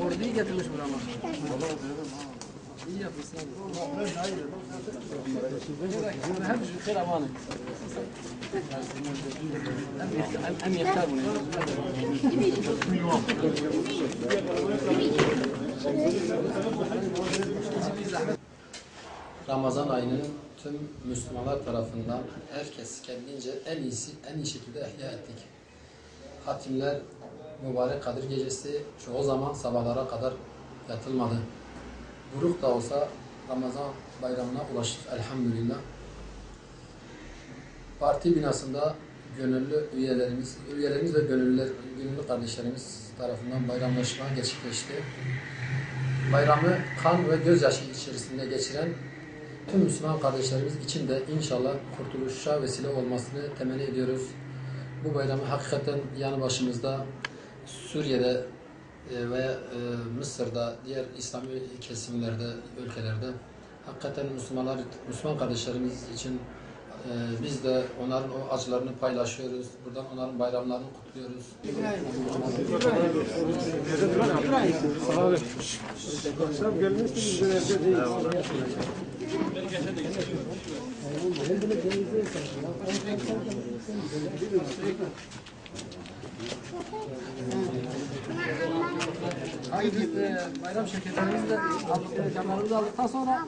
Orduyu getirmiş burama. İyi yapmışsın abi. Hem şu karavanı. Hem yeter bunu. Ramazan ayını tüm Müslümanlar tarafından herkes kendince en iyi şekilde ihya ettik. Hatimler, mübarek Kadir Gecesi çoğu zaman sabahlara kadar yatılmadı. Buruk da olsa Ramazan bayramına ulaştık elhamdülillah. Parti binasında gönüllü üyelerimiz ve gönüllü kardeşlerimiz tarafından bayramlaşma gerçekleşti. Bayramı kan ve gözyaşı içerisinde geçiren tüm Müslüman kardeşlerimiz için de inşallah kurtuluşa vesile olmasını temenni ediyoruz. Bu bayramı hakikaten yanı başımızda Suriye'de ve Mısır'da, diğer İslami kesimlerde, ülkelerde hakikaten Müslüman kardeşlerimiz için biz de onların o acılarını paylaşıyoruz. Buradan onların bayramlarını kutluyoruz. Hayır, biz bayram şirketlerimizi de aldık, camlarımızı aldıktan sonra